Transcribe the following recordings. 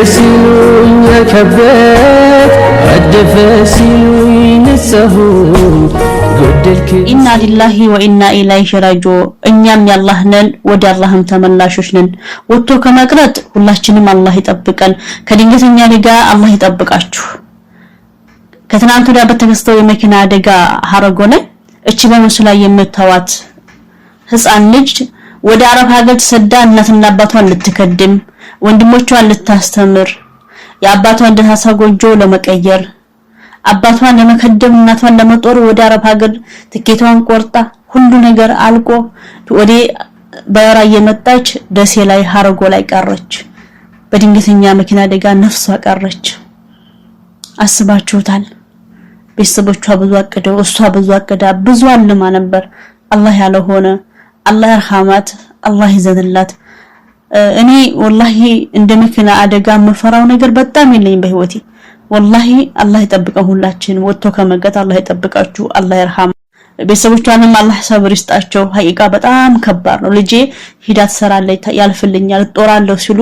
ሲሉኝ ከበት አደፈ ሲሉኝ ነሰሁ ኢና ሊላሂ ወኢና ኢለይሂ ራጂዑን እኛም ያላህ ነን ወደ አላህም ተመላሾች ነን። ወጥቶ ከመቅረት ሁላችንም አላህ ይጠብቀን። ከድንገተኛ አደጋ አላህ ይጠብቃችሁ። ከትናንት ወዲያ በተከሰተው የመኪና አደጋ ሀረጎ ላይ እቺ በምስሉ ላይ የምታዋት ህፃን ልጅ ወደ አረብ ሀገር ተሰዳ እናትና አባቷን ልትከድም ወንድሞቿን ልታስተምር የአባቷን ደሃሳ ጎጆ ለመቀየር አባቷን ለመከደም እናቷን ለመጦር ወደ አረብ ሀገር ትኬቷን ቆርጣ ሁሉ ነገር አልቆ ወደ በራ የመጣች ደሴ ላይ ሀረጎ ላይ ቀረች። በድንገተኛ መኪና አደጋ ነፍሷ ቀረች። አስባችሁታል? ቤተሰቦቿ ብዙ አቀደው እሷ ብዙ አቀዳ ብዙ አልማ ነበር። አላህ ያለው ሆነ። አላህ ይርሐማት፣ አላህ ይዘንላት። እኔ ወላሂ እንደ መኪና አደጋ መፈራው ነገር በጣም የለኝም በህይወቴ። ወላሂ አላህ ይጠብቀን ሁላችን። ወጥቶ ከመገት አላህ ይጠብቃችሁ፣ አላህ ይርሐም። ቤተሰቦቿንም አላህ ሰብር ይስጣቸው። ሀቂቃ በጣም ከባድ ነው። ልጄ ሂዳ ትሰራለች ያልፍልኛል ጦራለሁ ሲሉ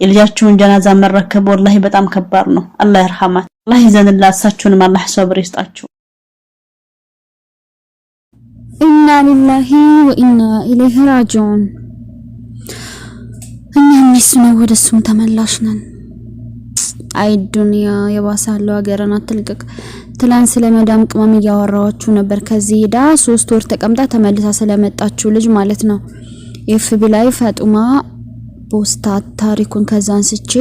የልጃቸውን ጀናዛ መረከብ ወላሂ በጣም ከባድ ነው። አላህ ይርሐማት፣ አላህ ይዘንላት። እሳቸውንም አላህ ሰብር ይስጣቸው። ኢና ሊላሂ ወኢና ኢለይሂ ራጂዑን እኛም ነው ወደሱም ተመላሽ ነን። አይ ዱንያ የባሳለው ሀገርን አትልቀቅ። ትላንት ስለመዳም ቅመም እያወራችሁ ነበር። ከዚህ ሄዳ 3 ወር ተቀምጣ ተመልሳ ስለመጣችሁ ልጅ ማለት ነው። ኤፍቢ ላይ ፋጡማ ፖስታ ታሪኩን ከዛን ስቼ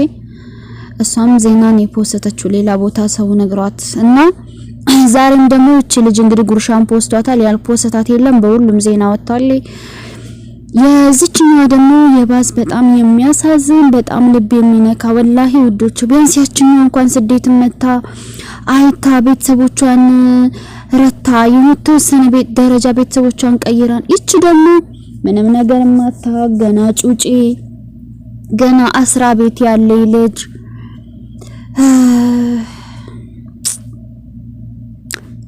እሷም ዜናን የፖስተችው ሌላ ቦታ ሰው ነግሯት እና ዛሬም ደግሞ እቺ ልጅ እንግዲህ ጉርሻን ፖስቷታል። ያልፖስታት የለም በሁሉም ዜና ወጣለ። የዚችኛው ደግሞ የባስ በጣም የሚያሳዝን በጣም ልብ የሚነካ ወላሂ ውዶች። ቢያንስ ያችኛው እንኳን ስደት መታ አይታ ቤተሰቦቿን ረታ የተወሰነ ቤት ደረጃ ቤተሰቦቿን ቀይራን። እቺ ደግሞ ምንም ነገር ማታ ገና ጩጪ ገና አስራ ቤት ያለ ልጅ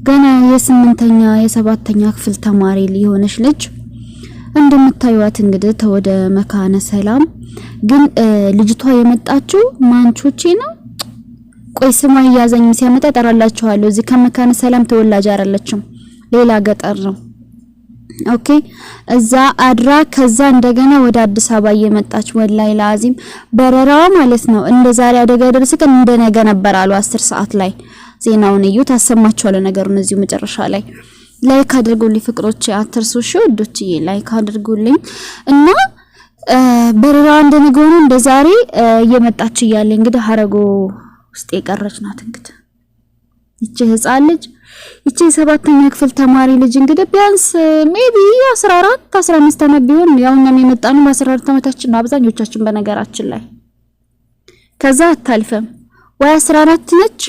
ገና የ8ኛ የ7ኛ ክፍል ተማሪ ሊሆነሽ ልጅ እንደምታዩት እንግዲህ ተወደ መካነ ሰላም። ግን ልጅቷ የመጣችው ማንቾቼ ነው። ቆይ ስሟ ያዘኝ ሲያመጣ ጠራላችኋለሁ። እዚህ ከመካነ ሰላም ተወላጅ አይደለችም፣ ሌላ ገጠር ነው። ኦኬ እዛ አድራ ከዛ እንደገና ወደ አዲስ አበባ እየመጣች ወላይ ላዚም በረራዋ ማለት ነው። እንደ ዛሬ አደጋ ደረሰ እንደ ነገ ነበር አሉ 10 ሰዓት ላይ ዜናውን እዩ ታሰማችኋለሁ። ነገሩን እዚሁ መጨረሻ ላይ ላይክ አድርጉልኝ ፍቅሮቼ፣ አትርሱ ሾዶችዬ ላይክ አድርጉልኝ። እና በረራ እንደነገሩ እንደ ዛሬ እየመጣች እያለ እንግዲህ ሀረጎ ውስጥ የቀረች ናት። እንግዲህ እቺ ህፃን ልጅ እቺ 7ኛ ክፍል ተማሪ ልጅ እንግዲህ ቢያንስ ሜቢ 14 15 አመት ቢሆን ያው እኛም የመጣነው በ14 አመታችን ነው አብዛኞቻችን በነገራችን ላይ። ከዛ አታልፈም ወይ 14 ነች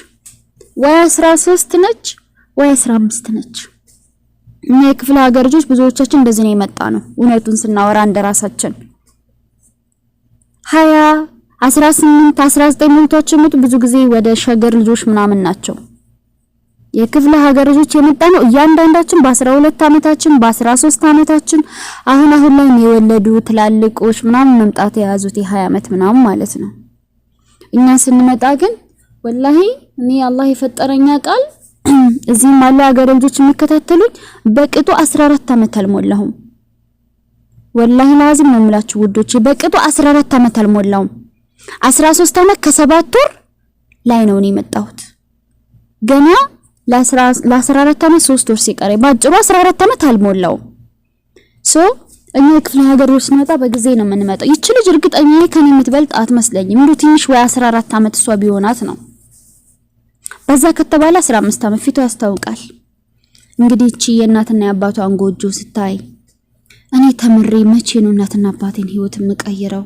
ወይ 13 ነች ወይ 15 ነች። እኛ የክፍለ ሀገር ልጆች ብዙዎቻችን እንደዚህ ነው የመጣ ነው እውነቱን ስናወራ እንደራሳችን 20 18 19 ሞልቷቸው መጡ። ብዙ ጊዜ ወደ ሸገር ልጆች ምናምን ናቸው የክፍለ ሀገር ልጆች የመጣ ነው። እያንዳንዳችን በ12 አመታችን በ13 አመታችን አሁን ላይ የወለዱ ትላልቆች ምናምን መምጣት የያዙት የ20 አመት ምናምን ማለት ነው። እኛ ስንመጣ ግን ወላሂ እኔ አላህ የፈጠረኛ ቃል እዚህ ማለ ሀገር ልጆች የሚከታተሉኝ በቅጡ 14 አመት አልሞላሁም። ወላሂ ላዚም ነው የምላችሁ ውዶቼ በቅጡ 14 አመት አልሞላሁም። 13 አመት ከ7 ወር ላይ ነው እኔ የመጣሁት። ገና ለ14 አመት 3 ወር ሲቀረኝ ባጭሩ 14 አመት አልሞላውም። እኛ የክፍለ ሀገሮች ስንመጣ በጊዜ ነው የምንመጣው። ይቺ ልጅ እርግጠኛ ከኔ የምትበልጥ አትመስለኝም። እንዴ ትንሽ ወይ 14 አመት እሷ ቢሆናት ነው። በዛ ከተባለ 15 አመት ፊቱ ያስታውቃል። እንግዲህ እቺ የእናትና የአባቷን ጎጆ ስታይ እኔ ተምሬ መቼ ነው እናትና አባቴን ህይወት የምቀይረው?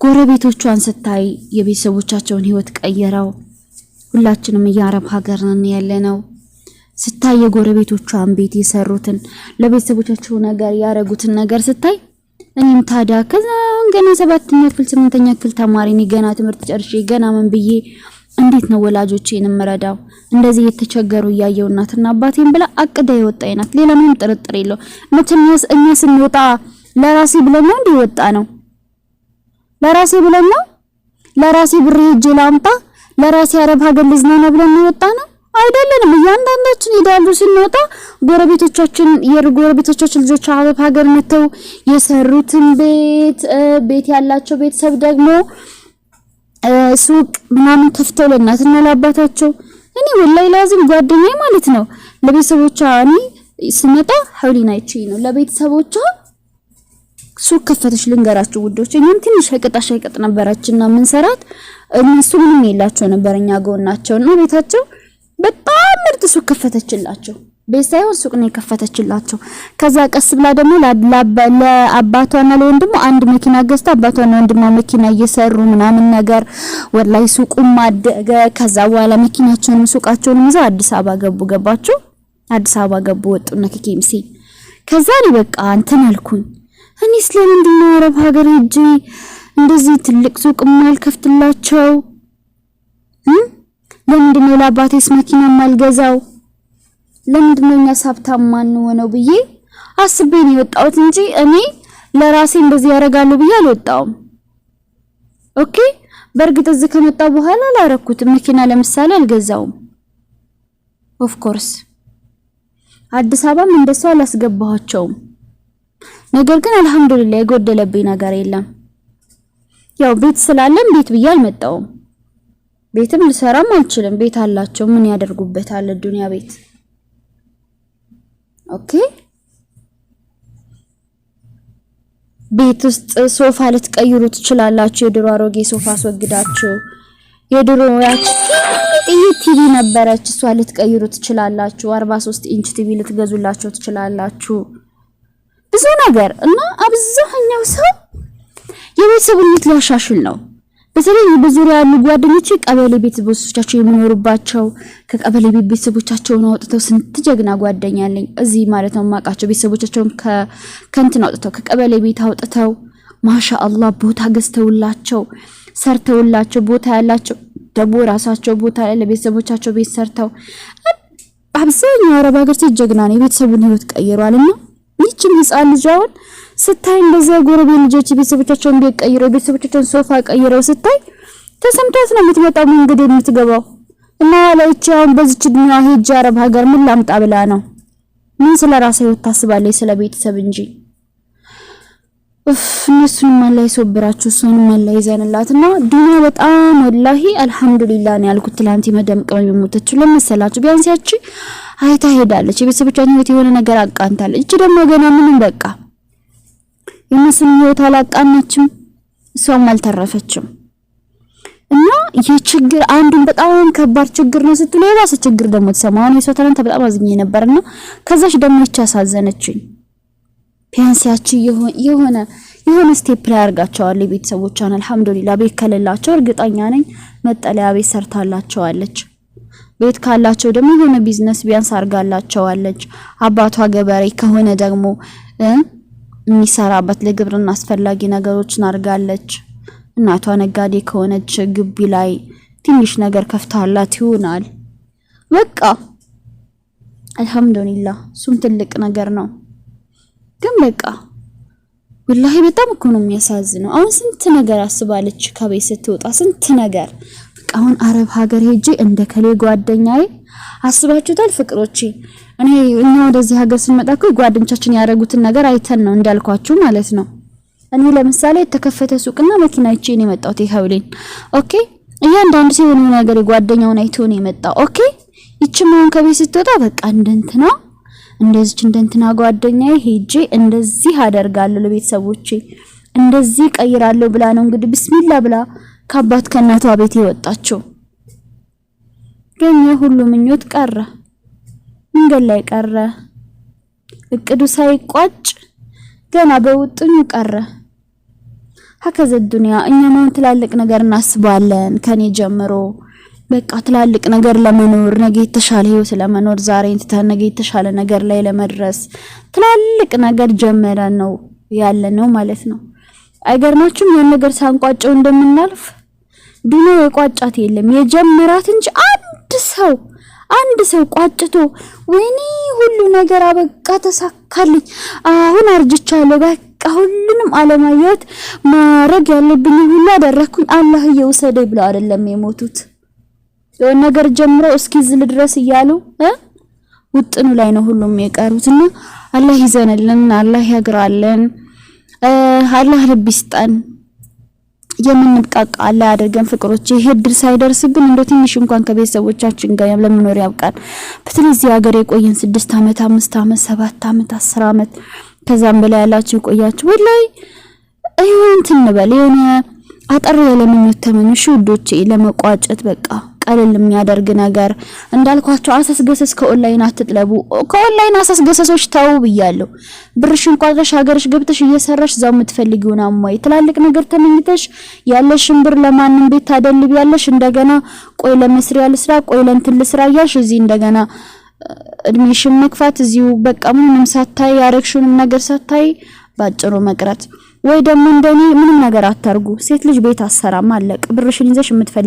ጎረቤቶቿን ስታይ የቤተሰቦቻቸውን ህይወት ቀይረው ሁላችንም የአረብ ሀገር ነን ያለነው። ስታይ የጎረቤቶቿን ቤት የሰሩትን ለቤተሰቦቻቸው ነገር ያረጉትን ነገር ስታይ እኔም ታዲያ ከዛ ገና 7ኛ ክፍል 8ኛ ክፍል ተማሪ ነኝ ገና ትምህርት ጨርሼ ገና ምን ብዬ እንዴት ነው ወላጆቼን ምረዳው? እንደዚህ የተቸገሩ ያየው እናትና አባቴን ብላ አቅዳ የወጣይናት ሌላ ምንም ጥርጥር የለው። መቼም እኛ ስንወጣ ለራሴ ብለን ነው እንደ ወጣ ነው ለራሴ ብለን ነው ለራሴ ብር ሄጄ ላምጣ ለራሴ አረብ ሀገር ልዝናና ብለን የወጣ ነው አይደለንም። እያንዳንዳችን ሄዳሉ ስንወጣ ጎረቤቶቻችን ልጆች አረብ ሀገር መተው የሰሩትን ቤት ያላቸው ቤተሰብ ደግሞ ሱቅ ምናምን ከፍተው ለእናትና ለአባታቸው እኔ ወላሂ ላዚም ጓደኛዬ ማለት ነው ለቤተሰቦቿ እኔ ስመጣ ሐውሊና ይቺ ነው ለቤተሰቦቿ ሱቅ ከፈተች ልንገራችሁ ውዶች። እኛም ትንሽ ሸቀጣ ነበረችና ምን ሰራት እነሱ ምንም የላቸው ነበርኛ ጎናቸውና ቤታቸው በጣም ምርጥ ሱቅ ከፈተችላቸው። ቤት ሳይሆን ሱቅ ነው የከፈተችላቸው። ከዛ ቀስ ብላ ደግሞ ለአባቷና ለወንድሙ አንድ መኪና ገዝታ አባቷና ወንድሟ መኪና እየሰሩ ምናምን ነገር ወላሂ ሱቁም አደገ። ከዛ በኋላ መኪናቸውንም ሱቃቸውንም ይዘው አዲስ አበባ ገባችሁ አዲስ አበባ ገቡ ወጡና ከኬምሲ። ከዛ ነው በቃ እንትን አልኩኝ እኔ ስለምንድን ነው አረብ ሀገር ሄጄ እንደዚህ ትልቅ ሱቅ ማልከፍትላቸው? ለምንድን ነው ለአባቴስ መኪና ማልገዛው? ለምንድን ነው እኛ ሀብታም ማንሆነው ብዬ አስቤ ነው የወጣሁት እንጂ እኔ ለራሴ እንደዚህ ያረጋሉ ብዬ አልወጣሁም። ኦኬ በርግጥ እዚህ ከመጣሁ በኋላ አላረኩትም። መኪና ለምሳሌ አልገዛውም። ኦፍ ኮርስ አዲስ አበባም እንደሷ አላስገባኋቸውም። ነገር ግን አልহামዱሊላህ የጎደለብኝ ነገር የለም። ያው ቤት ስላለም ቤት ብዬ አልመጣሁም። ቤትም ልሰራም አልችልም። ቤት አላቸው ምን ያደርጉበታል ዱንያ ቤት። ኦኬ ቤት ውስጥ ሶፋ ልትቀይሩ ትችላላችሁ። የድሮ አሮጌ ሶፋ አስወግዳችሁ የድሮ ያቺ ቲቪ ነበረች እሷ ልትቀይሩ ትችላላችሁ። 43 ኢንች ቲቪ ልትገዙላችሁ ትችላላችሁ። ብዙ ነገር እና አብዛኛው ሰው የቤተሰቡን ሊያሻሽል ነው። በተለይ በዙሪያ ያሉ ጓደኞቼ ቀበሌ ቤተሰቦቻቸው የሚኖሩባቸው ከቀበሌ ቤተሰቦቻቸው ነው አውጥተው ስንት ጀግና ጓደኛ አለኝ እዚህ ማለት ነው ማቃቸው ቤተሰቦቻቸውን ከእንትን አውጥተው ከቀበሌ ቤት አውጥተው ማሻአላህ ቦታ ገዝተውላቸው ሰርተውላቸው ቦታ ያላቸው ደቦ ራሳቸው ቦታ ላይ ለቤተሰቦቻቸው ቤት ሰርተው አብዛኛው አረብ ሀገር ጀግና ነው የቤተሰቡን ህይወት ቀይሯልና ይህችን ህፃን ልጅውን ስታይ እንደዛ ጎረቤት ልጆች ቤተሰቦቻቸውን ቤት ቀይረው ቤተሰቦቻቸውን ሶፋ ቀይረው ስታይ ተሰምቷት ነው የምትመጣው መንገድ የምትገባው እና ያለቻውን በዚች ዱንያ ሄጅ አረብ ሀገር ምን ላምጣ ብላ ነው ምን ስለራሷ ህይወት ታስባለች ስለ ቤተሰብ እንጂ እነሱን ማላይ ሶብራችሁ ሶን ማላይ ይዘንላትና ዱንያ በጣም ወላሂ አልহামዱሊላህ ነው ያልኩት። ትላንት መደምቀው የሞተች ለምሳላችሁ ቢያንስ ያቺ አይታ ሄዳለች የቤተሰቦቿን ህይወት የሆነ ነገር አቃንታለች። እቺ ደግሞ ገና ምንም በቃ የነሱን ህይወት አላቃናችም እሷም አልተረፈችም። እና የችግር አንዱን በጣም ከባድ ችግር ነው ስትሉ የባሰ ችግር ደግሞ ተሰማው ነው የሷ ታላንተ በጣም አዝኜ ነበርና ከዛሽ ደግሞ እቺ አሳዘነችኝ። ቢያንስ ያቺ የሆነ ስቴፕ ላይ አርጋቸዋል ቤተሰቦቿን አልহামዱሊላህ ቤት ከለላቸው እርግጠኛ ነኝ መጠለያ ቤት ሰርታላቸዋለች። ቤት ካላቸው ደግሞ የሆነ ቢዝነስ ቢያንስ አርጋላቸዋለች። አባቷ ገበሬ ከሆነ ደግሞ የሚሰራበት ለግብርና አስፈላጊ ነገሮችን አርጋለች። እናቷ ነጋዴ ከሆነች ግቢ ላይ ትንሽ ነገር ከፍታላት ይሆናል። በቃ አልহামዱሊላህ ሱም ትልቅ ነገር ነው። ግን በቃ ወላሂ በጣም እኮ ነው የሚያሳዝነው። አሁን ስንት ነገር አስባለች ከቤት ስትወጣ ስንት ነገር በቃ አሁን አረብ ሀገር ሄጄ እንደከሌ ጓደኛዬ አስባችሁታል ፍቅሮቼ? እኛ ወደዚህ ሀገር ስንመጣ እኮ ጓደኞቻችን ያረጉትን ነገር አይተን ነው እንዳልኳችሁ ማለት ነው። እኔ ለምሳሌ የተከፈተ ሱቅና መኪና አይቼን የመጣሁት ይኸውልኝ። ኦኬ እያንዳንዱ ሰው የሆነ ነገር ጓደኛውን አይቶ ነው የመጣው። ኦኬ ይችማን ከቤት ስትወጣ በቃ እንደንትና እንደንትና ጓደኛዬ ሄጄ እንደዚህ አደርጋለሁ ለቤተሰቦቼ እንደዚህ ቀይራለሁ ብላ ነው እንግዲህ ቢስሚላህ ብላ ከአባት ከእናቷ ቤት የወጣችው። ግን የሁሉ ምኞት ቀረ መንገድ ላይ ቀረ። እቅዱ ሳይቋጭ ገና በውጥኙ ቀረ። ሀከዘ ዱንያ እኛ ማን ትላልቅ ነገር እናስባለን ከኔ ጀምሮ በቃ ትላልቅ ነገር ለመኖር ነገ የተሻለ ህይወት ለመኖር ዛሬ ነገ የተሻለ ነገር ላይ ለመድረስ ትላልቅ ነገር ጀመረን ነው ያለነው ማለት ነው። አይገርማችሁም? ያን ነገር ሳንቋጨው እንደምናልፍ ዱንያ የቋጫት የለም የጀመራት እንጂ አንድ ሰው ቋጭቶ ወይኔ ሁሉ ነገር አበቃ ተሳካልኝ አሁን አርጅቻለሁ በቃ ሁሉንም አለማየት ማረግ ያለብኝ ሁሉ አደረኩኝ አላህ ይወሰደኝ ብለው አይደለም የሞቱት የሆነ ነገር ጀምረው እስኪዝል ድረስ እያሉ ውጥኑ ላይ ነው ሁሉም የቀሩትና አላህ ይዘነልን አላህ ያግራለን አላህ ልብ ይስጠን የምንብቃቃ አላህ ያደርገን ፍቅሮች ይሄ ድል ሳይደርስብን እንደው ትንሽ እንኳን ከቤተሰቦቻችን ጋር ለመኖር ያብቃን በተለይ እዚህ ሀገር የቆየን 6 አመት 5 አመት 7 አመት 10 አመት ከዛም በላይ ያላችሁ ቆያችሁ ወላይ አይሆን ትንበል የሆነ አጠር ያለ ምኞት ተመንሹ ውዶቼ ለመቋጨት በቃ ቀለል የሚያደርግ ነገር እንዳልኳችሁ አሳስገሰስ ከኦንላይን አትጥለቡ ከኦንላይን አሳስገሰሶች ታው ብያለሁ ብርሽን ቋጥረሽ ሀገርሽ ገብተሽ እየሰራሽ ዛው የምትፈልጊውን አሟይ ትላልቅ ነገር ተመኝተሽ ያለሽን ብር ለማንም ቤት ታደልብ ያለሽ እንደገና ቆይ ለመስሪያ ልስራ ቆይ ለእንትን ልስራ ያልሽ እዚህ እንደገና እድሜሽን መክፋት እዚሁ በቃ ምንም ሳታይ ያረክሽውን ነገር ሳታይ ባጭሩ መቅረት ወይ ደግሞ እንደኔ ምንም ነገር አታርጉ ሴት ልጅ ቤት አሰራም አለቅ ብርሽን ይዘሽ የምትፈልጊ